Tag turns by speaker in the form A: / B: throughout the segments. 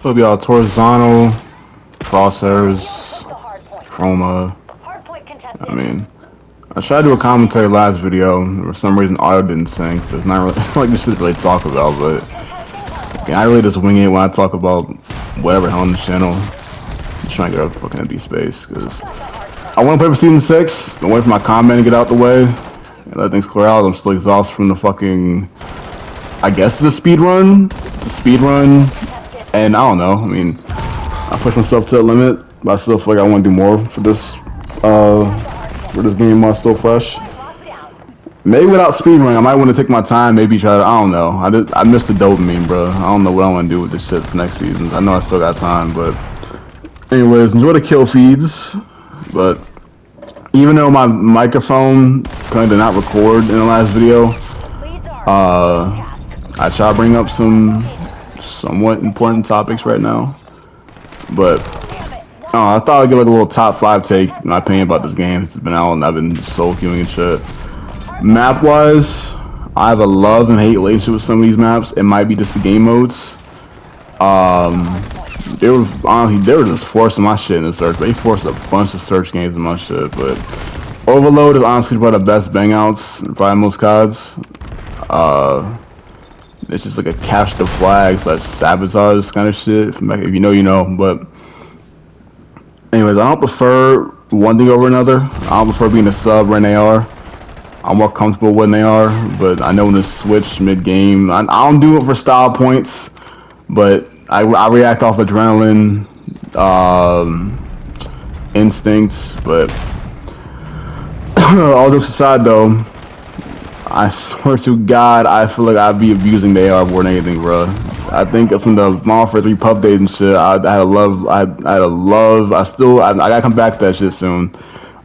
A: It'll be all Torzano, Crosshairs, Chroma. I mean, I tried to do a commentary last video. For some reason, audio didn't sync. It's not really, it's like this shit to really talk about, but I really just wing it when I talk about whatever hell on the channel. Just trying to get a fucking empty space because I want to play for season 6. I'm waiting for my comment to get out the way and let things clear out. I'm still exhausted from the fucking. I guess it's a speed run. It's a speed run, and I don't know. I mean, I pushed myself to the limit, but I still feel like I want to do more for this. For this game while still fresh. Maybe without speedrunning, I might want to take my time. Maybe try to. I don't know. I missed the dopamine, bro. I don't know what I want to do with this shit for next season. I know I still got time, but anyways, enjoy the kill feeds. But even though my microphone kind of did not record in the last video, I try to bring up some somewhat important topics right now. But I thought I'd give like a little top 5 take, in my opinion, about this game. It's been out and I've been soul queuing and shit. Map wise, I have a love and hate relationship with some of these maps. It might be just the game modes. They were just forcing my shit in the search. They forced a bunch of search games in my shit, but Overload is honestly probably the best bang outs, probably most CODs. It's just like a catch the flag / sabotage kind of shit. If you know, you know. But anyways, I don't prefer one thing over another. I don't prefer being a sub or an AR. I'm more comfortable when they are, but I know when to switch mid-game. I don't do it for style points, but I react off adrenaline, instincts. But all jokes aside, though, I swear to God, I feel like I'd be abusing the AR more than anything, bro. I think from the Modern Warfare 3 pub days and shit, I had a love. I gotta come back to that shit soon.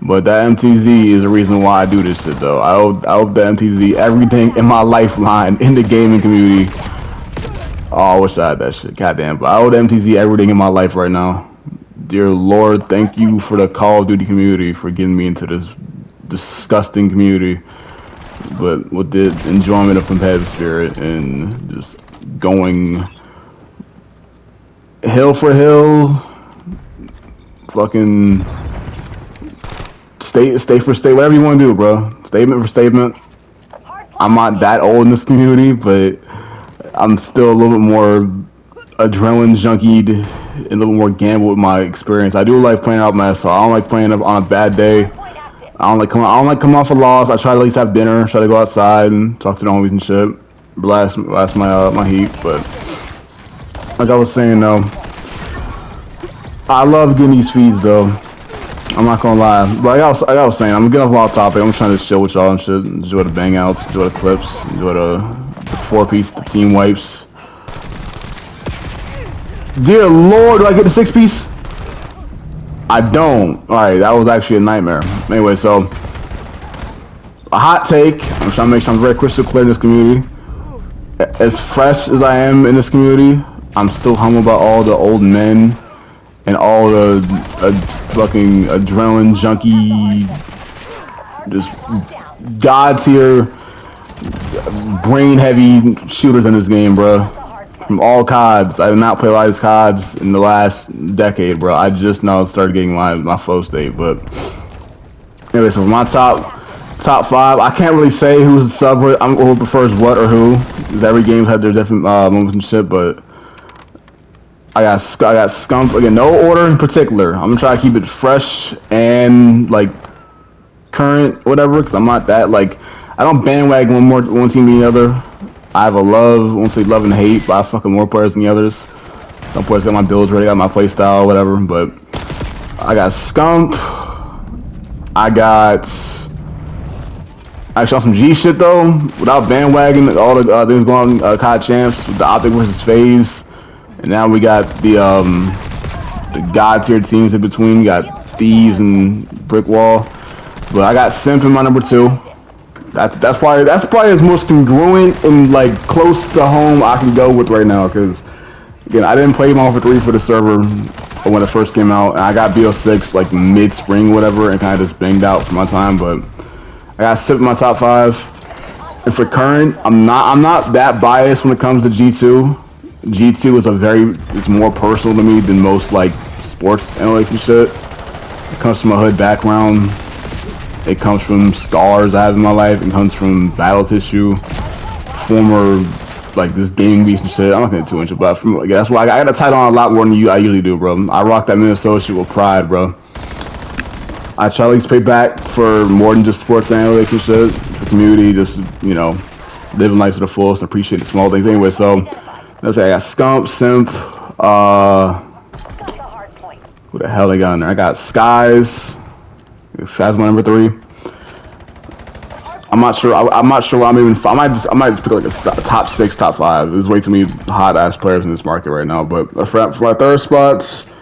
A: But that MTZ is the reason why I do this shit, though. I owe the MTZ everything in my lifeline in the gaming community. Oh, I wish I had that shit. Goddamn. But I owe the MTZ everything in my life right now. Dear Lord, thank you for the Call of Duty community for getting me into this disgusting community. But with the enjoyment of competitive spirit and just going hill for hill, fucking state for state, whatever you want to do, bro. Statement for statement. I'm not that old in this community, but I'm still a little bit more adrenaline junkied and a little more gamble with my experience. I do like playing out my SR. I don't like playing up on a bad day. I don't like coming off a loss. I try to at least have dinner, try to go outside and talk to the homies and shit, relax my heat. But like I was saying though, I love getting these feeds though. I'm not gonna lie, but like I was saying, I'm getting off topic. I'm trying to chill with y'all and shit. Enjoy the bang outs, enjoy the clips, enjoy the 4-piece, the team wipes. Dear Lord, do I get the 6-piece? I don't. Alright, that was actually a nightmare. Anyway, so a hot take. I'm trying to make sure I'm very crystal clear in this community. As fresh as I am in this community, I'm still humble about all the old men and all the fucking adrenaline junkie, just god tier, brain heavy shooters in this game, bro. From all CODs. I did not play a lot of these CODs in the last decade, bro. I just now started getting my flow state. But anyway, so for my top 5, I can't really say who's the sub, who prefers what or who, because every game's had their different moments and shit. But I got Scump, again, no order in particular. I'm gonna try to keep it fresh and like current, whatever, because I'm not that like, I don't bandwagon one team than the other. I have a love, I won't say love and hate, but I fucking more players than the others. Some players got my builds ready, got my play style, whatever. But I got Scump. I got actually on some G shit though, without bandwagon, all the things going on COD champs with the Optic versus FaZe. And now we got the god tier teams in between. We got Thieves and Brick Wall. But I got Simp in my number 2. That's probably as most congruent and like close to home I can go with right now. Because again, I didn't play Modern Warfare 3 for the server when it first came out, and I got BO6 like mid-spring, whatever, and kind of just banged out for my time. But I got Simp in my top 5. And for current, I'm not that biased when it comes to G2. G2 is it's more personal to me than most like sports analytics and shit. It comes from a hood background. It comes from scars I have in my life. It comes from battle tissue, former like this gaming beast and shit. I'm not gonna get too into it, but from like, that's why I got a title on a lot more than I usually do, bro. I rock that Minnesota shit with pride, bro. I try to at least pay back for more than just sports analytics and shit. For community, just living life to the fullest, appreciate the small things. Anyway, so let's say I got Scump, Simp, who the hell they got in there? I got Skies. Skies my number 3. I'm not sure. I'm not sure. I might just pick like a top 6, top 5. There's way too many hot ass players in this market right now. But for my third spots,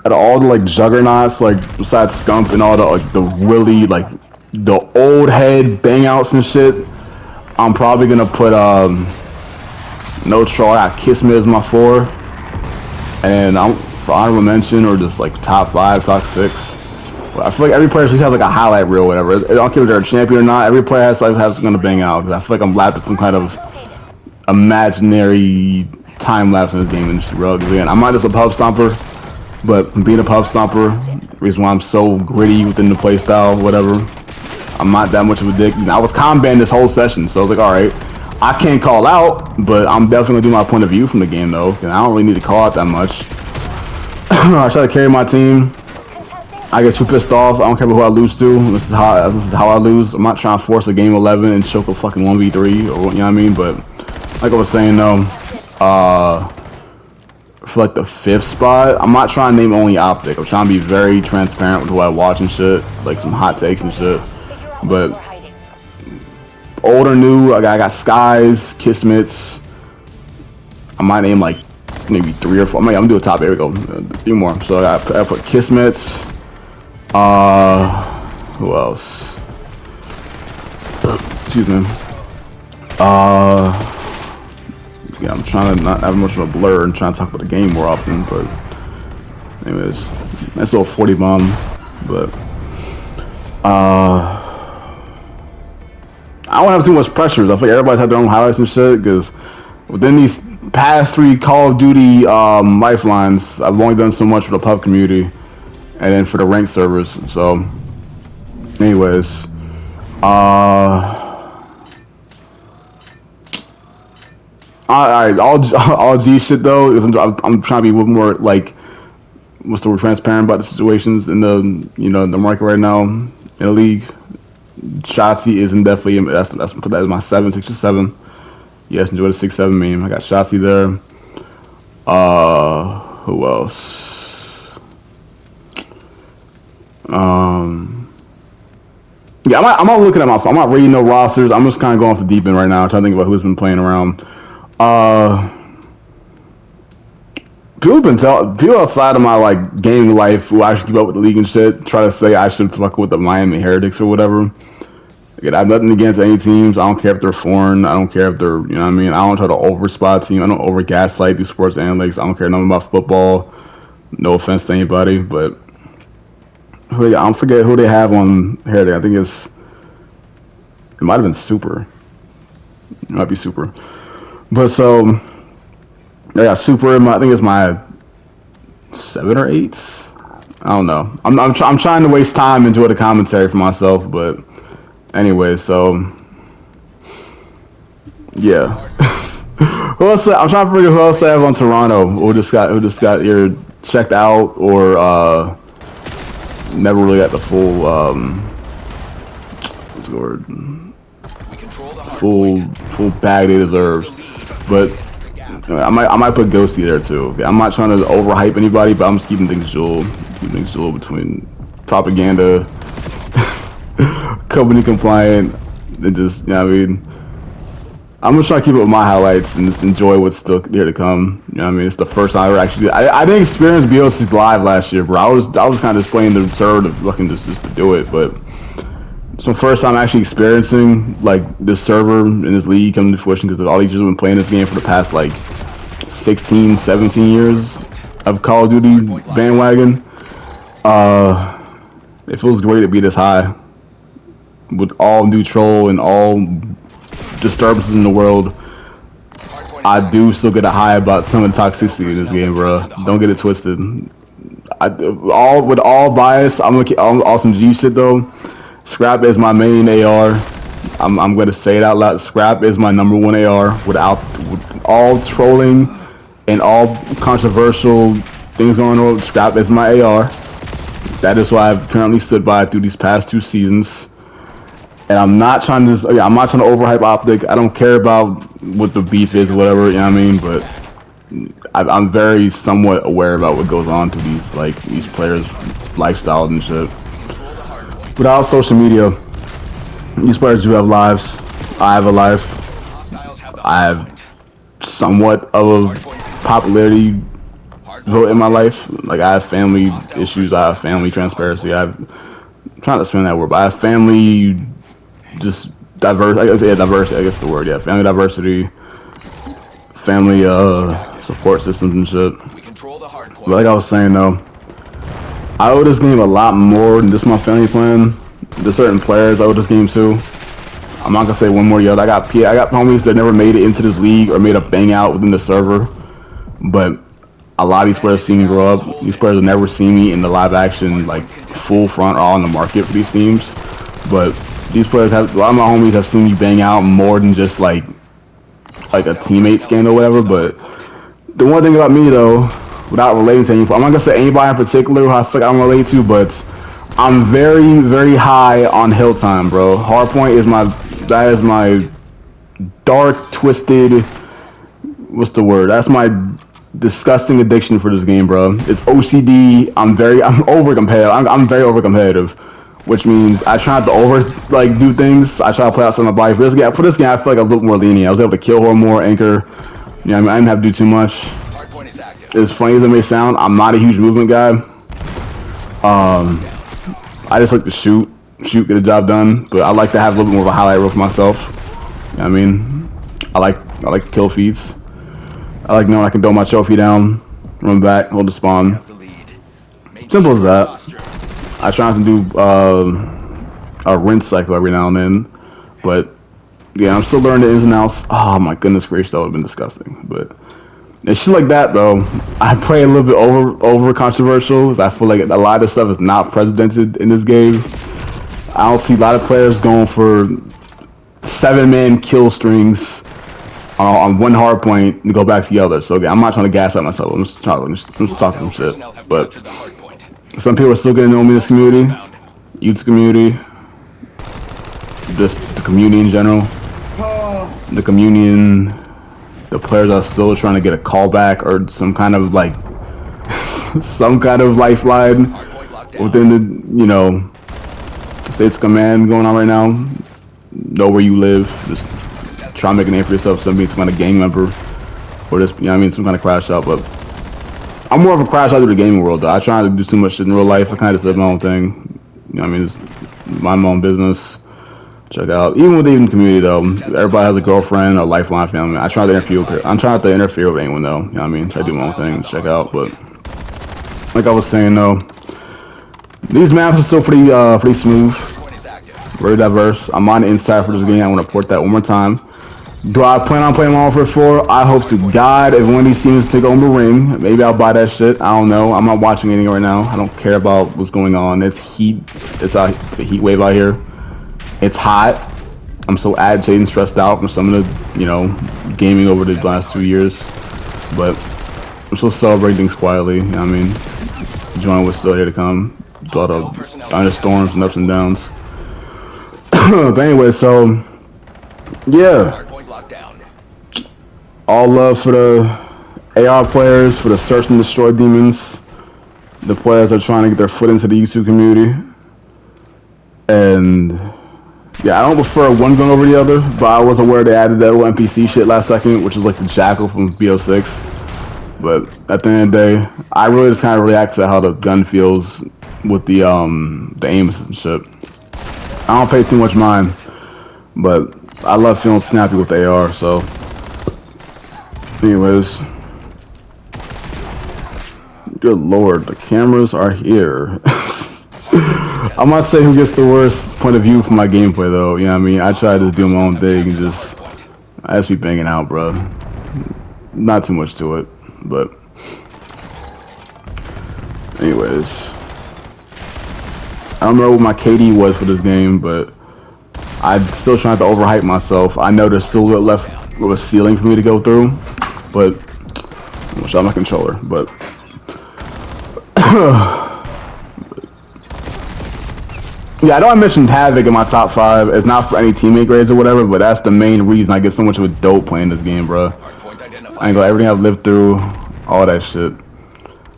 A: out of all the like juggernauts, like besides Scump and all the like the really like the old head bang outs and shit, I'm probably gonna put no troll. I got Kismet as my 4, and I'm for honorable mention or just like top 5, top 6. I feel like every player should have like a highlight reel or whatever. I don't care if they're a champion or not. Every player has to have something to bang out. Because I feel like I'm lapping some kind of imaginary time lapse in this game industry, bro. Because again, I'm not just a pub stomper, but being a pub stomper, the reason why I'm so gritty within the playstyle, whatever, I'm not that much of a dick. I was combating this whole session, so I was like, all right, I can't call out, but I'm definitely gonna do my point of view from the game though. And I don't really need to call out that much. I try to carry my team. I get too pissed off. I don't care about who I lose to. This is how I lose. I'm not trying to force a game 11 and choke a fucking 1v3 or you know what I mean. But like I was saying though, for like the 5th spot, I'm not trying to name only Optic. I'm trying to be very transparent with who I watch and shit, like some hot takes and shit. But old or new, I got Skies, Kismets. I might name like maybe 3 or 4. I'm gonna do a top. Here we go. 3 more. So I put Kismets. Who else? Excuse me. Yeah, I'm trying to not have much of a blur and trying to talk about the game more often, but anyways, nice little 40 bomb, but I don't have too much pressure. I feel like everybody's had their own highlights and shit, because within these past 3 Call of Duty lifelines, I've only done so much for the pub community and then for the ranked servers. So anyways, alright, all G shit though is I'm trying to be a little more like what's the word, transparent about the situations in the the market right now in the league. Shotzi isn't definitely that's put that as my 7, 6 or 7. Yes, enjoy the 6-7 meme. I got Shotzi there. Who else? Yeah, I'm not looking at I'm not reading no rosters. I'm just kind of going off the deep end right now, trying to think about who's been playing around. People outside of my like gaming life who actually keep up with the league and shit try to say I should fuck with the Miami Heretics or whatever. Again, I have nothing against any teams. I don't care if they're foreign. I don't care if they're, what I mean. I don't try to overspot team. I don't over gaslight these sports analytics. I don't care nothing about football. No offense to anybody, but I don't forget who they have on Heretic. I think it might have been Super. It might be Super. But so I got Super in my, I think it's my 7 or 8. I don't know. I'm trying to waste time and enjoy the commentary for myself, but anyway, so yeah. Who else? I'm trying to figure who else I have on Toronto. Who just got either checked out or never really got the full what's the word? Full bag they deserves. But I might put Ghosty there too. Okay? I'm not trying to overhype anybody, but I'm just keeping things jewel between propaganda, company compliant, and just I mean. I'm just trying to keep it with my highlights and just enjoy what's still here to come. You know what I mean? It's the first time I ever actually I didn't experience BOC live last year, bro. I was kind of just playing the server to looking just to do it, but it's my first time actually experiencing like this server and this league coming to fruition, because all these years I've been playing this game for the past like 16, 17 years of Call of Duty bandwagon. It feels great to be this high with all neutral and all disturbances in the world. I do still get a high about some of the toxicity in this game, bro. Don't get it twisted. With all bias, I'm looking awesome G shit though. Scrap is my main AR. I'm gonna say it out loud. Scrap is my #1 AR. With all trolling and all controversial things going on, Scrap is my AR. That is what I've currently stood by through these past 2 seasons. And I'm not trying to overhype Optic. I don't care about what the beef is or whatever, you know what I mean? But I'm very somewhat aware about what goes on to these players' lifestyles and shit. Without social media, these players do have lives. I have a life. I have somewhat of a popularity vote in my life. Like, I have family issues. I have family transparency. I'm trying to spin that word, but I have family just diverse. I guess, yeah, diversity. I guess the word. Yeah, family diversity, family support systems and shit. But like I was saying though, I owe this game a lot more than just my family plan. There's certain players I owe this game to. I'm not gonna say one more or the other. I got homies that never made it into this league or made a bang out within the server, but a lot of these players see me grow up. These players will never see me in the live action, like full front or on the market for these teams. But these players a lot of my homies have seen me bang out more than just like a teammate scandal or whatever. But the one thing about me though, without relating to anybody, I'm not gonna say anybody in particular who I feel like I'm related to, but I'm very, very high on hill time, bro. Hardpoint is my dark, twisted, what's the word? That's my disgusting addiction for this game, bro. It's OCD. I'm over competitive. I'm very over competitive, which means I try not to do things. I try to play outside my body. For this game, I feel like a little more lenient. I was able to kill her more, anchor. You know, I didn't have to do too much. As funny as it may sound, I'm not a huge movement guy. I just like to shoot, get a job done. But I like to have a little bit more of a highlight reel for myself. You know what I mean? I like kill feeds. I like knowing I can throw my trophy down, run back, hold the spawn. Simple as that. I try not to do a rinse cycle every now and then, but yeah, I'm still learning the ins and outs. Oh my goodness gracious, that would have been disgusting. But and shit like that though, I play a little bit over controversial, because I feel like a lot of this stuff is not precedented in this game. I don't see a lot of players going for 7-man kill strings on one hard point and go back to the other. So again, I'm not trying to gas out myself. I'm just talking some shit. But some people are still getting to know me in this community, youth community, just the community in general. The communion, the players are still trying to get a callback or some kind of lifeline within the state's command going on right now. Know where you live. Just try to make a name for yourself. So being some kind of gang member, or just some kind of crash out. But I'm more of a crash out of the gaming world though. I try not to do too much shit in real life. I kind of just live my own thing. Just mind my own business. Check out. Even within the community though, everybody has a girlfriend, a lifeline family. I try to interfere. I'm trying not to interfere with anyone though. You know what I mean? Try to do my own thing. Check out. But like I was saying though, these maps are still pretty smooth, very diverse. I'm on the inside for this game. I want to port that one more time. Do I plan on playing Modern Warfare 4? I hope to God if one of these teams take home the ring, maybe I'll buy that shit. I don't know. I'm not watching anything right now. I don't care about what's going on. It's heat. It's a heat wave out here. It's hot. I'm so agitated and stressed out from some of the, gaming over the last 2 years. But I'm still celebrating things quietly. You know what I mean? Join was still here to come. A lot of thunderstorms and ups and downs. But anyway, so yeah. All love for the AR players, for the search and destroy demons. The players that are trying to get their foot into the YouTube community. And yeah, I don't prefer one gun over the other, but I was aware they added that little NPC shit last second, which is like the Jackal from BO6. But at the end of the day, I really just kind of react to how the gun feels with the aim and shit. I don't pay too much mind, but I love feeling snappy with the AR, so. Anyways. Good lord, the cameras are here. I'm not saying who gets the worst point of view for my gameplay though, you know what I mean? I try to just do my own thing and I just be banging out, bro. not too much to it, but anyways, I don't remember what my KD was for this game, but I'm still trying to overhype myself. I know there's still left with a ceiling for me to go through, but I'm shot my controller. But yeah, I know I mentioned Havoc in my top 5. It's not for any teammate grades or whatever, but that's the main reason I get so much of a dope playing this game, bro. I ain't got everything I've lived through, all that shit.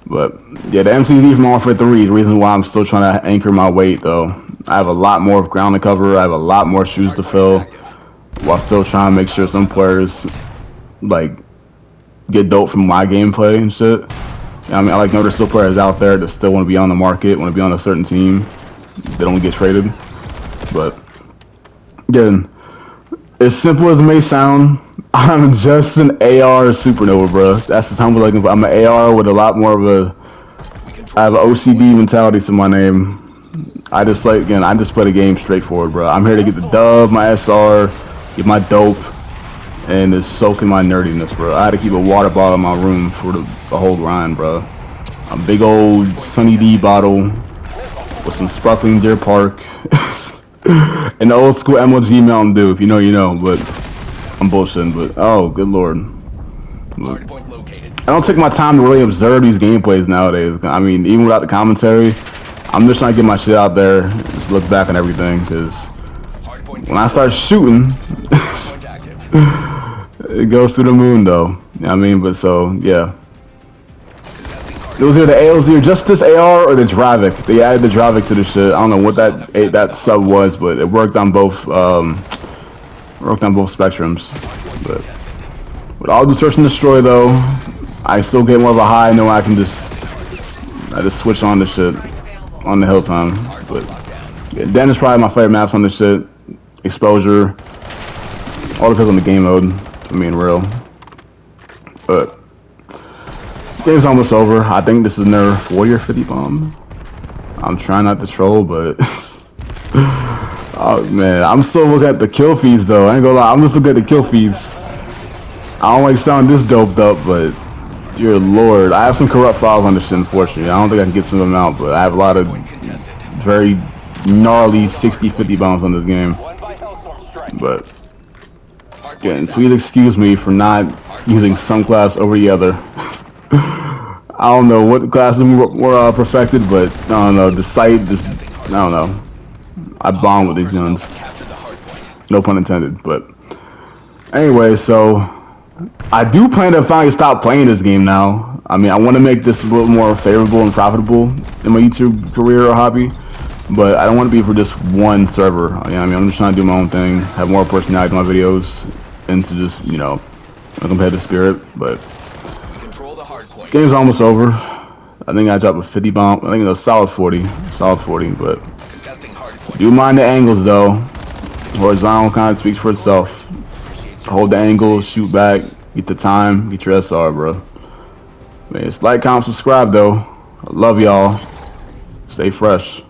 A: But yeah, the MCZ from Warfare 3 is the reason why I'm still trying to anchor my weight, though. I have a lot more of ground to cover. I have a lot more shoes to fill, while still trying to make sure some players like get dope from my gameplay and shit. I mean, I know there's still players out there that still want to be on the market, want to be on a certain team. They don't get traded. But again, as simple as it may sound, I'm just an AR supernova, bro. That's the time we're looking for. I'm an AR with a lot more of a. I have an OCD mentality to my name. I just play the game straightforward, bro. I'm here to get the dub, my SR, get my dope, and just soak in my nerdiness, bro. I had to keep a water bottle in my room for the whole grind, bro. A big old Sunny D bottle with some sparkling Deer Park. An old school MLG Mountain Dew. If you know, you know. But I'm bullshitting. But oh, good lord. But I don't take my time to really observe these gameplays nowadays. I mean, even without the commentary, I'm just trying to get my shit out there, just look back on everything, because when I start shooting, it goes through the moon, though. You know what I mean? But so, yeah. It was either the ALZ or just this AR or the Dravik. They added the Dravik to the shit. I don't know what that sub was, but it worked on both spectrums. But with all the search and destroy, though, I still get more of a high. I know I just switch on the shit on the hill time. But yeah, Den is probably my favorite maps on this shit. Exposure, all depends on the game mode. I mean, real. But game's almost over. I think this is their 40 or 50 bomb. I'm trying not to troll, but oh man, I'm still looking at the kill feeds though. I ain't gonna lie, I'm just looking at the kill feeds. I don't like sound this doped up, but dear lord, I have some corrupt files on this shit. Unfortunately, I don't think I can get some of them out, but I have a lot of very gnarly 60-50 bombs on this game. But again, please excuse me for not using some class over the other. I don't know what classes were perfected, but I don't know, the sight just, I don't know. I bomb with these guns. No pun intended, but anyway, so I do plan to finally stop playing this game now. I mean, I want to make this a little more favorable and profitable in my YouTube career or hobby, but I don't want to be for just one server. You know what I mean, I'm just trying to do my own thing, have more personality in my videos, and to just, you know, a competitive spirit. But game's almost over. I think I dropped a 50 bomb. I think it was solid 40, but do mind the angles though. Horizontal kind of speaks for itself. Hold the angle, shoot back, get the time, get your SR, bro. Man, it's like, comment, subscribe though. I love y'all. Stay fresh.